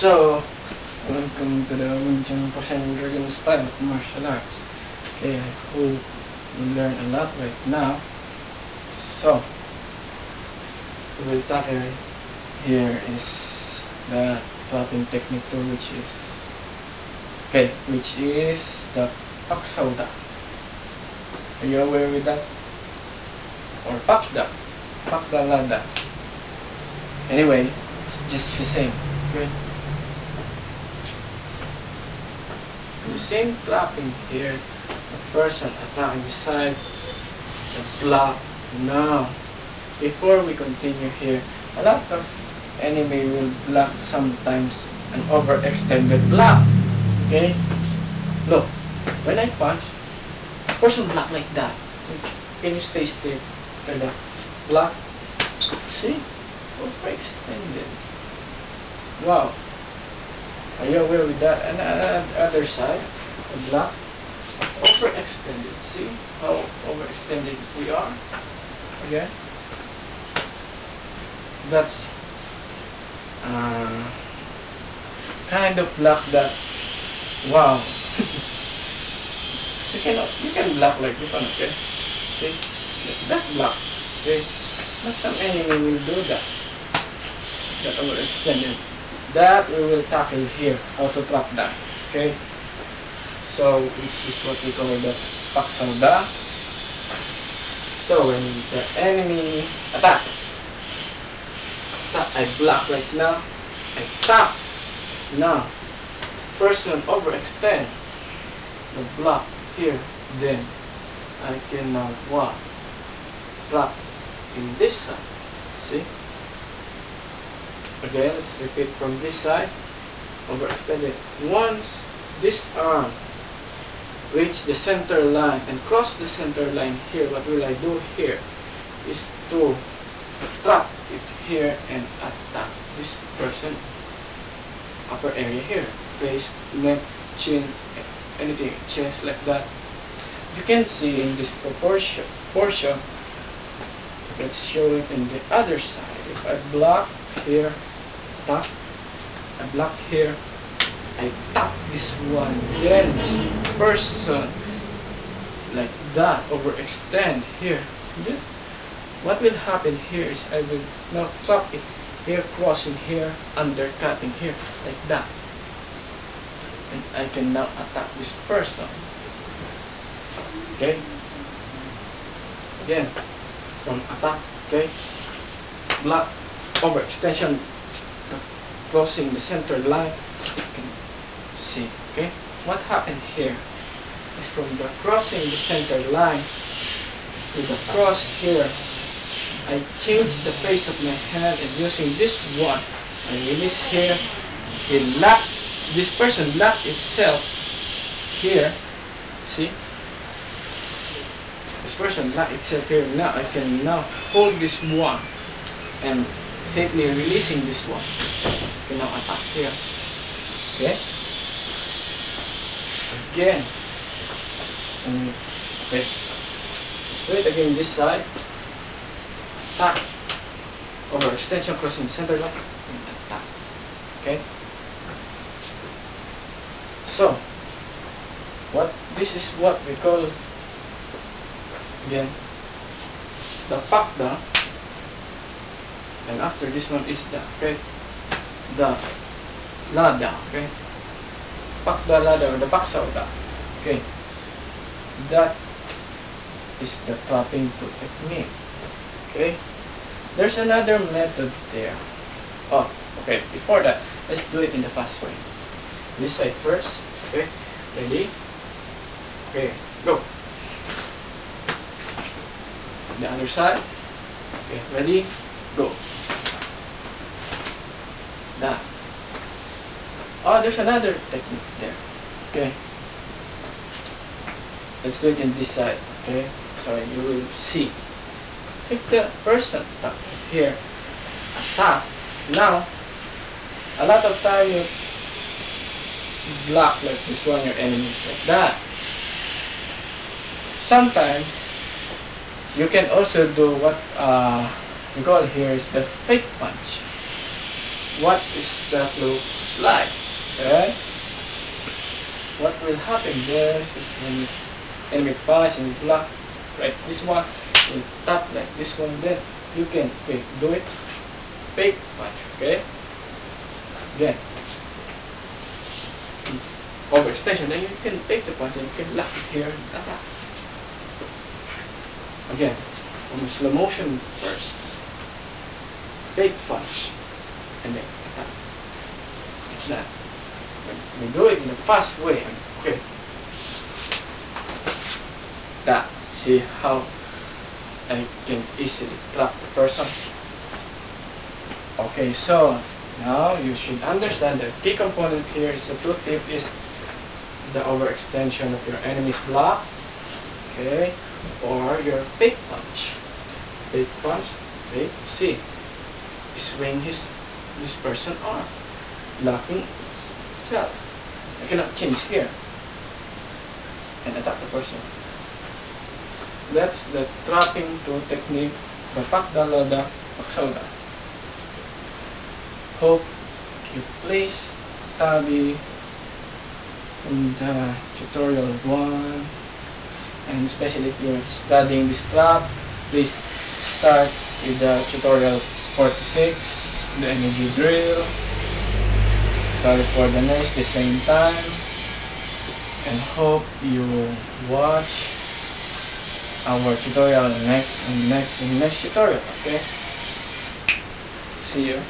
So, welcome to the Winchang Poseidon Dragon style of martial arts. Okay, I hope you learn a lot right now. So, we will tackle here is the trapping technique 2, which is the Paksauda. Are you aware with that? Or Pakda Lada. Anyway, it's just the same. Okay. The same trapping here. The person attacking the side, the block. Now, before we continue here, a lot of enemy will block sometimes an overextended block. Okay? Look, when I punch, person block like that. Can you stay still? The block. See? Overextended. Wow. Are you aware with that? And other side, the block, overextended. See how overextended we are? Okay? That's kind of block that. Wow. you can block like this one, okay? See? That block. Okay? But some enemy will do that. That overextended. That we will tackle here, how to trap that. Okay? So, which is what we call the Paksauda. So, when the enemy attack, I block right now, I tap. Now, person overextend the block here, then I can now what? Trap in this side. See? Again, let's repeat from this side. Overextended. Once this arm reach the center line and cross the center line here, what will I do here is to trap it here and attack this person upper area here. Face, neck, chin, anything, chest like that. You can see in this portion. Let's show it in the other side. If I block here, tap, I block here, I tap this one, then this person like that overextend here. Then what will happen here is I will now trap it here, crossing here, undercutting here, like that, and I can now attack this person. Okay, again from attack. Okay, block, overextension, crossing the center line. You can see. Okay, what happened here is from the crossing the center line to the cross here, I change the face of my hand and using this one, I release here. This person locked itself here. See? This person locked itself here. Now I can now hold this one and safely releasing this one. I can now attack here. Okay? Again. Okay. Do it again this side. Attack. Overextension crossing the center line and attack. Okay? So, this is what we call again the Pakda, and after this one is the Lada. Okay? Pakda Lada or the Paksauda. Okay? That is the trapping 2 technique. Okay? There's another method there. Oh, okay. Before that, let's do it in the fast way. This side first. Okay? Ready? Okay, go. The other side. Okay, ready? Go. That. Oh, there's another technique there. Okay. Let's do it in this side. Okay? So you will see. If the person here attack, now a lot of time you block like this one, your enemies like that. Sometimes you can also do what we call here is the fake punch. What is that, Luke? slide. Okay? What will happen there is when enemy punch and block like this one, will tap like this one, then you can do it fake punch. Okay? Again. Overextension, then you can take the punch and you can lock it here and attack. Again, from slow motion first. Fake punch and then attack. Like that. When we do it in a fast way and quick. That. See how I can easily trap the person. Okay, so now you should understand the key component here is the two tip is the overextension of your enemy's block, okay, or your fake punch. Fake punch, fake, see, swing this person arm, locking itself. I cannot change here and attack the person. That's the trapping tool technique. Bapak-daloda, paksauda. Hope you please study in the tutorial 1, and especially if you're studying this trap, please start with the tutorial 46, the energy drill. Sorry for the noise, the same time, and hope you watch our tutorial next tutorial. Okay, see you.